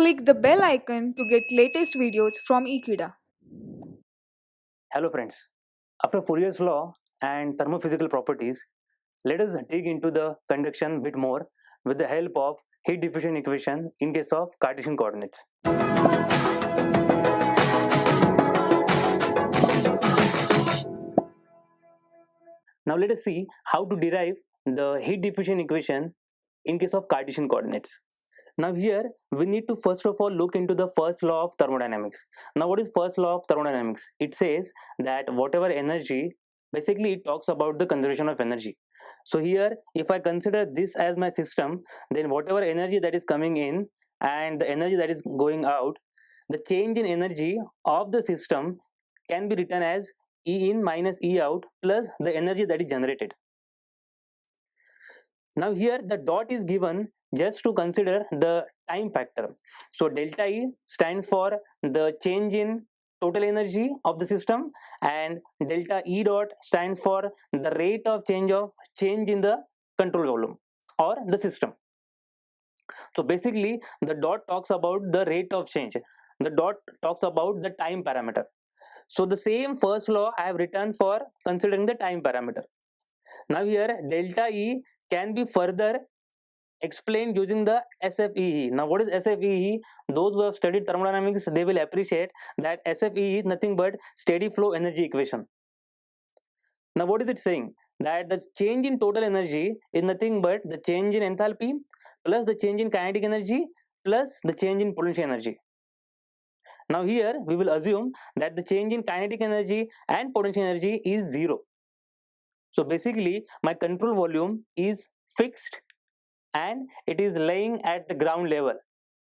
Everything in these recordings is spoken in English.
Click the bell icon to get latest videos from Ekeeda. Hello friends, after Fourier's law and thermophysical properties, let us dig into the conduction bit more with the help of heat diffusion equation in case of Cartesian coordinates. Now let us see how to derive the heat diffusion equation in case of Cartesian coordinates. Now here we need to first of all look into the first law of thermodynamics. Now what is first law of thermodynamics? It says that whatever energy, basically it talks about the conservation of energy. So here if I consider this as my system, then whatever energy that is coming in and the energy that is going out, the change in energy of the system can be written as E in minus E out plus the energy that is generated. Now here the dot is given just to consider the time factor. So delta E stands for the change in total energy of the system, and delta E dot stands for the rate of change in the control volume or the system. So basically the dot talks about the rate of change. The dot talks about the time parameter. So the same first law I have written for considering the time parameter. Now here delta E can be further explained using the SFEE. Now what is SFEE? Those who have studied thermodynamics, they will appreciate that SFEE is nothing but steady flow energy equation. Now what is it saying? That the change in total energy is nothing but the change in enthalpy plus the change in kinetic energy plus the change in potential energy. Now here we will assume that the change in kinetic energy and potential energy is zero. So basically my control volume is fixed and it is lying at the ground level.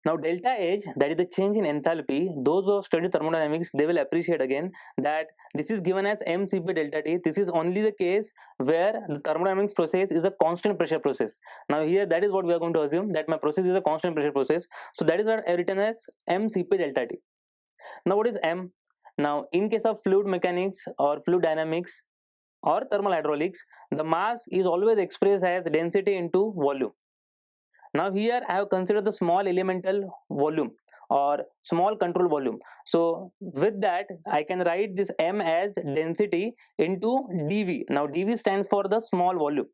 Now delta H, that is the change in enthalpy, those who have studied thermodynamics, they will appreciate again that this is given as mCp delta T. This is only the case where the thermodynamics process is a constant pressure process. Now here that is what we are going to assume, that my process is a constant pressure process. So that is what I have written as mCp delta T. Now what is M? Now in case of fluid mechanics or fluid dynamics or thermal hydraulics, the mass is always expressed as density into volume. Now here I have considered the small elemental volume or small control volume. So with that I can write this M as density into dV. Now dV stands for the small volume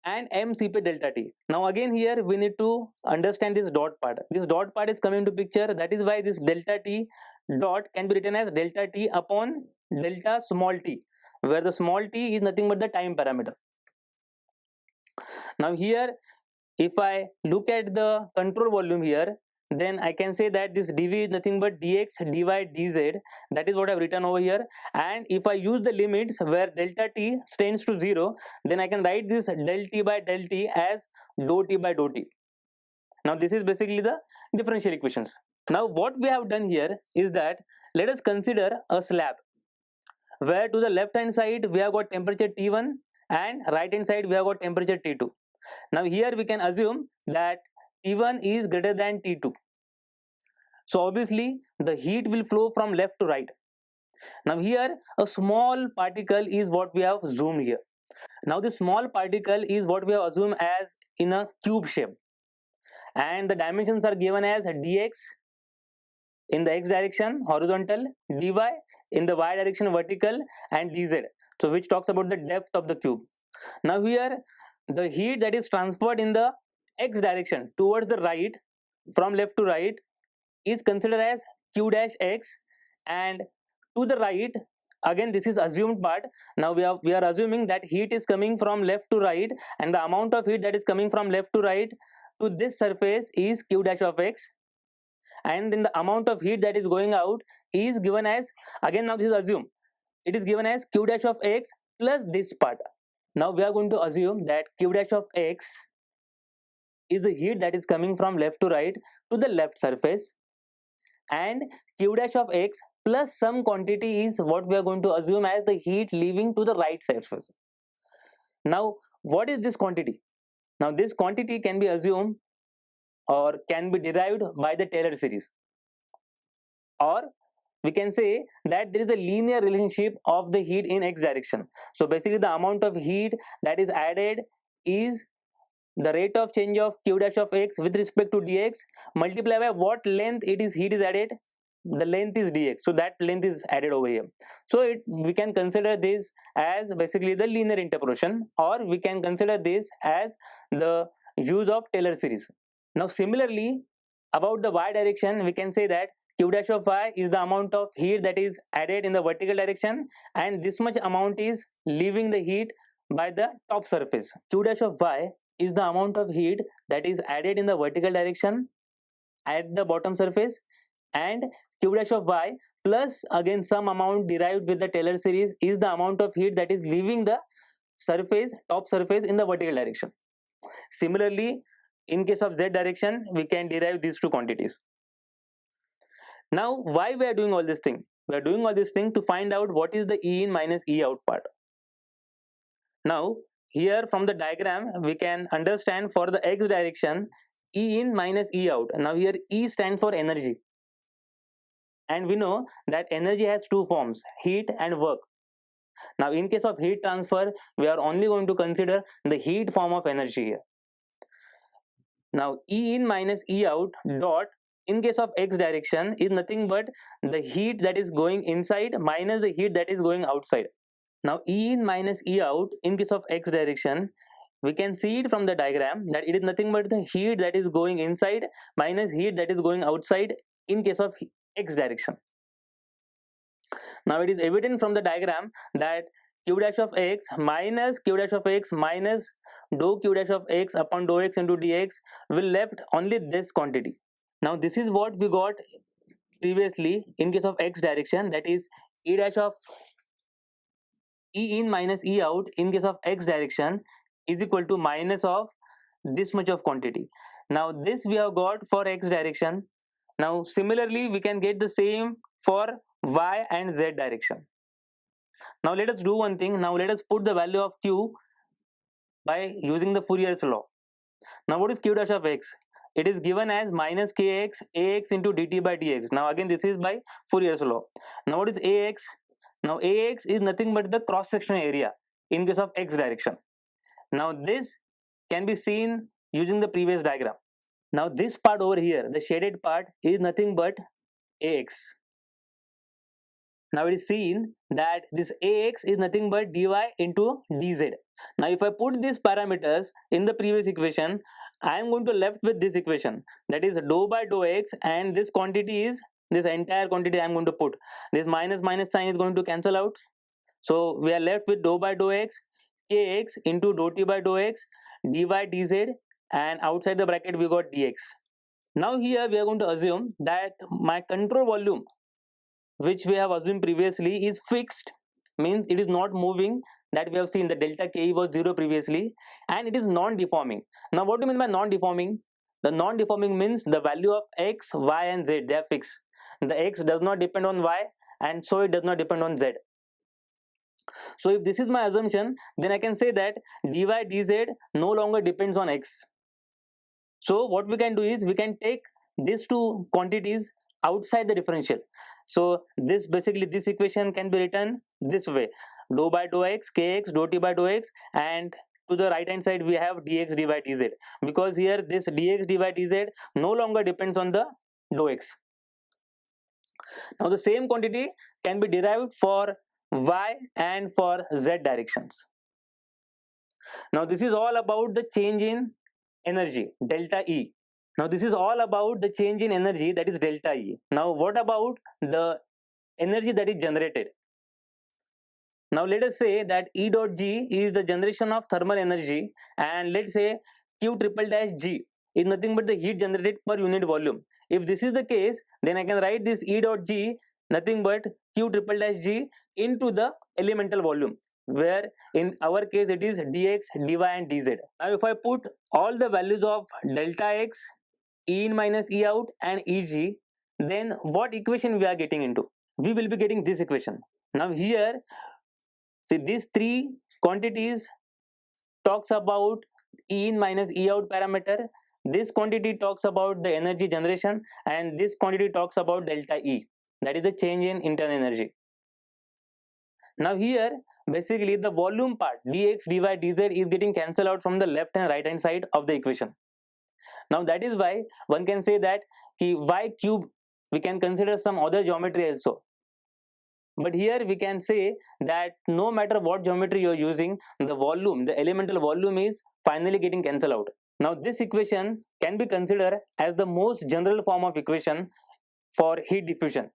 and mCp delta T. Now again here we need to understand this dot part. This dot part is coming to picture. That is why this delta T dot can be written as delta T upon delta small t, where the small t is nothing but the time parameter. Now here if I look at the control volume here, then I can say that this dV is nothing but dx dy dz. That is what I've written over here. And if I use the limits where delta t tends to 0, then I can write this del t by del t as dou t by dou t. Now this is basically the differential equations. Now what we have done here is that let us consider a slab where to the left hand side we have got temperature T1 and right hand side we have got temperature T2. Now here we can assume that T1 is greater than T2. So obviously the heat will flow from left to right. Now here a small particle is what we have zoomed here. Now this small particle is what we have assumed as in a cube shape. And the dimensions are given as dx in the x direction horizontal, dy in the y direction vertical, and dz. So which talks about the depth of the cube. Now here the heat that is transferred in the x direction towards the right from left to right is considered as q dash x, and to the right, again this is assumed part. Now we are assuming that heat is coming from left to right, and the amount of heat that is coming from left to right to this surface is q dash of x, and then the amount of heat that is going out is given as, again now this is assumed, it is given as q dash of x plus this part. Now we are going to assume that q dash of x is the heat that is coming from left to right to the left surface, and q dash of x plus some quantity is what we are going to assume as the heat leaving to the right surface. Now what is this quantity? Now this quantity can be assumed or can be derived by the Taylor series, or we can say that there is a linear relationship of the heat in x direction. So basically the amount of heat that is added is the rate of change of q dash of x with respect to dx multiply by what length heat is added, the length is dx, so that length is added over here. So we can consider this as basically the linear interpolation, or we can consider this as the use of Taylor series. Now similarly, about the y direction, we can say that q dash of y is the amount of heat that is added in the vertical direction, and this much amount is leaving the heat by the top surface. Q dash of y is the amount of heat that is added in the vertical direction at the bottom surface, and q dash of y plus again some amount derived with the Taylor series is the amount of heat that is leaving the surface, top surface, in the vertical direction. Similarly, in case of z direction, we can derive these two quantities. Now why we are doing all this thing? We are doing all this thing to find out what is the E in minus E out part. Now here from the diagram we can understand for the x direction E in minus E out. Now here E stands for energy, and we know that energy has two forms, heat and work. Now in case of heat transfer, we are only going to consider the heat form of energy here. Now E in minus E out dot in case of x direction is nothing but the heat that is going inside minus the heat that is going outside. Now E in minus E out in case of x direction, we can see it from the diagram that it is nothing but the heat that is going inside minus heat that is going outside in case of x direction. Now it is evident from the diagram that q dash of x minus q dash of x minus dou q dash of x upon dou x into dx will left only this quantity. Now this is what we got previously in case of x direction, that is E dash of E in minus E out in case of x direction is equal to minus of this much of quantity. Now this we have got for x direction. Now similarly we can get the same for y and z direction. Now let us do one thing. Now let us put the value of q by using the Fourier's law. Now what is q dash of x? It is given as minus kx ax into dt by dx. Now again this is by Fourier's law. Now what is ax? Now ax is nothing but the cross sectional area in case of x direction. Now this can be seen using the previous diagram. Now this part over here, the shaded part, is nothing but ax. Now it is seen that this ax is nothing but dy into dz. Now if I put these parameters in the previous equation, I am going to left with this equation, that is dou by dou x, and this quantity is this entire quantity I am going to put. This minus sign is going to cancel out. So we are left with dou by dou x kx into dou t by dou x dy dz, and outside the bracket we got dx. Now here we are going to assume that my control volume, which we have assumed previously, is fixed, means it is not moving, that we have seen the delta Ke was 0 previously, and it is non-deforming. Now what do you mean by non-deforming? The non-deforming means the value of x, y and z, they are fixed. The x does not depend on y, and so it does not depend on z. So if this is my assumption, then I can say that dy dz no longer depends on x. So what we can do is we can take these two quantities outside the differential. So this basically this equation can be written this way: dou by dou x kx dou t by dou x, and to the right hand side we have dx dy dz, because here this dx dy dz no longer depends on the dou x. Now the same quantity can be derived for y and for z directions. Now this is all about the change in energy, delta E. Now this is all about the change in energy, that is delta E. Now what about the energy that is generated? Now let us say that E dot G is the generation of thermal energy, and let's say Q triple dash G is nothing but the heat generated per unit volume. If this is the case, then I can write this E dot G nothing but Q triple dash G into the elemental volume, where in our case it is dx, dy and dz. Now if I put all the values of delta x, E in minus E out and Eg, then what equation we are getting into? We will be getting this equation. Now here, see, these three quantities talks about E in minus E out parameter, this quantity talks about the energy generation, and this quantity talks about delta E, that is the change in internal energy. Now here basically the volume part dx dy dz is getting cancelled out from the left and right hand side of the equation. Now that is why one can say that y cube, we can consider some other geometry also. But here we can say that no matter what geometry you are using, the volume, the elemental volume is finally getting cancelled out. Now this equation can be considered as the most general form of equation for heat diffusion.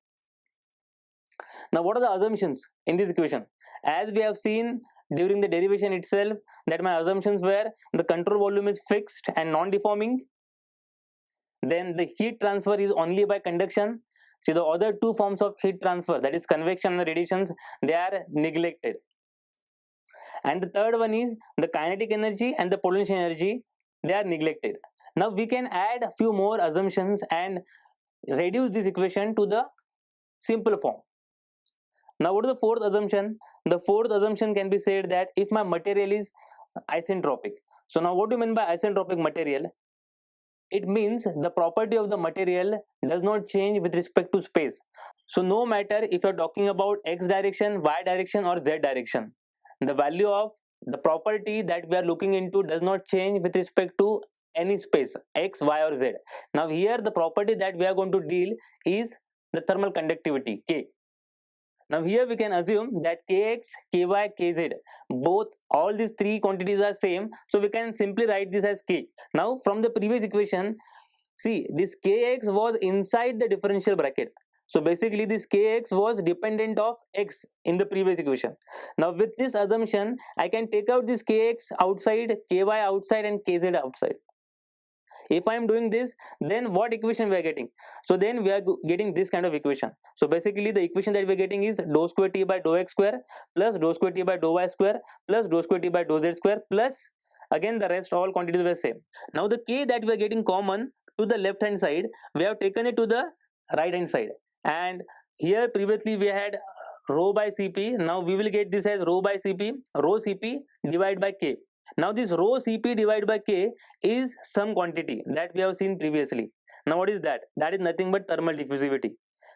Now what are the assumptions in this equation? As we have seen during the derivation itself, that my assumptions were the control volume is fixed and non-deforming, then the heat transfer is only by conduction. See, the other two forms of heat transfer, that is convection and radiations, they are neglected. And the third one is the kinetic energy and the potential energy, they are neglected. Now we can add a few more assumptions and reduce this equation to the simple form. Now what is the fourth assumption? The fourth assumption can be said that if my material is isentropic. So now what do you mean by isentropic material? It means the property of the material does not change with respect to space. So no matter if you're talking about x direction, y direction or z direction, the value of the property that we are looking into does not change with respect to any space x, y or z. Now here the property that we are going to deal is the thermal conductivity K. Now here we can assume that Kx, Ky, Kz, both all these three quantities are same, so we can simply write this as K. Now from the previous equation, see, this Kx was inside the differential bracket. So basically this Kx was dependent of x in the previous equation. Now with this assumption, I can take out this Kx outside, Ky outside and Kz outside. If I am doing this, then what equation we are getting? So then we are getting this kind of equation. So basically the equation that we are getting is dou square t by dou x square plus dou square t by dou y square plus dou square t by dou z square plus again the rest all quantities were same. Now the k that we are getting common to the left hand side, we have taken it to the right hand side, and here previously we had rho by Cp. Now we will get this as rho by Cp, rho Cp divided by k. Now this rho Cp divided by K is some quantity that we have seen previously. Now what is that? That is nothing but thermal diffusivity.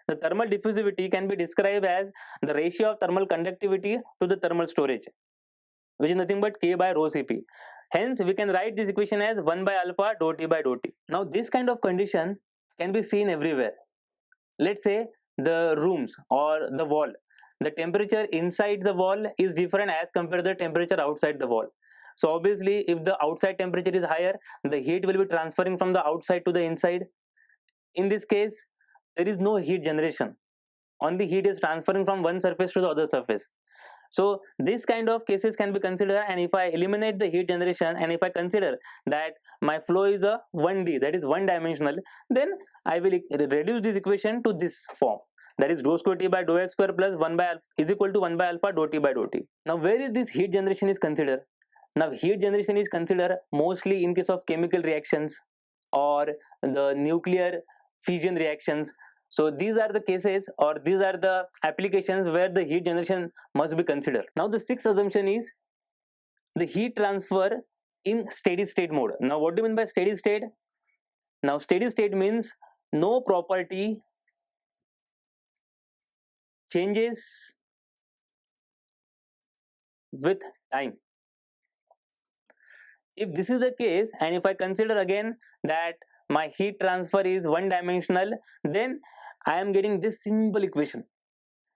The thermal diffusivity can be described as the ratio of thermal conductivity to the thermal storage, which is nothing but K by rho Cp. Hence we can write this equation as 1 by alpha dou T by dou T. Now this kind of condition can be seen everywhere. Let's say the rooms or the wall. The temperature inside the wall is different as compared to the temperature outside the wall. So obviously if the outside temperature is higher, the heat will be transferring from the outside to the inside. In this case, there is no heat generation. Only heat is transferring from one surface to the other surface. So this kind of cases can be considered, and if I eliminate the heat generation and if I consider that my flow is a 1D, that is one dimensional, then I will reduce this equation to this form. That is dou square T by dou x square plus 1 by alpha is equal to 1 by alpha dou T by dou T. Now where is this heat generation is considered? Now heat generation is considered mostly in case of chemical reactions or the nuclear fission reactions. So these are the cases or these are the applications where the heat generation must be considered. Now the sixth assumption is the heat transfer in steady state mode. Now what do you mean by steady state? Now steady state means no property changes with time. If this is the case, and if I consider again that my heat transfer is one dimensional, then I am getting this simple equation.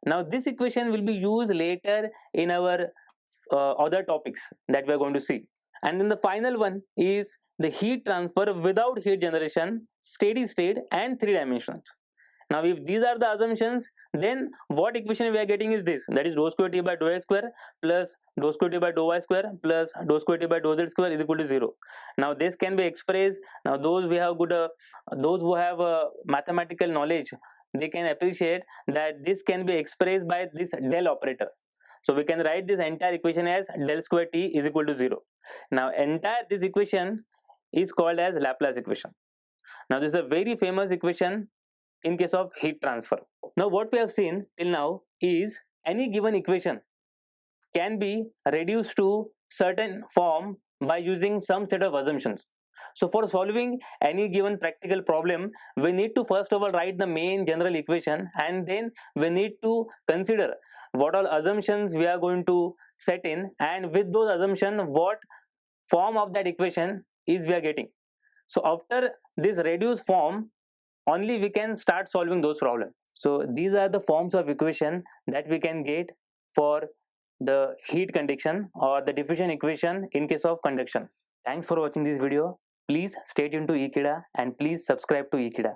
Now this equation will be used later in our other topics that we are going to see. And then the final one is the heat transfer without heat generation, steady state and three dimensions. Now if these are the assumptions, then what equation we are getting is this, that is dou square T by dou x square plus dou square T by dou y square plus dou square T by dou z square is equal to 0. Now this can be expressed, now those who have mathematical knowledge, they can appreciate that this can be expressed by this del operator. So we can write this entire equation as del square T is equal to 0. Now entire this equation is called as Laplace equation. Now this is a very famous equation in case of heat transfer. Now what we have seen till now is any given equation can be reduced to certain form by using some set of assumptions. So for solving any given practical problem, we need to first of all write the main general equation, and then we need to consider what all assumptions we are going to set in, and with those assumptions what form of that equation is we are getting. So after this reduced form only we can start solving those problems. So these are the forms of equation that we can get for the heat conduction or the diffusion equation in case of conduction. Thanks for watching this video. Please stay tuned to Ekeeda and please subscribe to Ekeeda.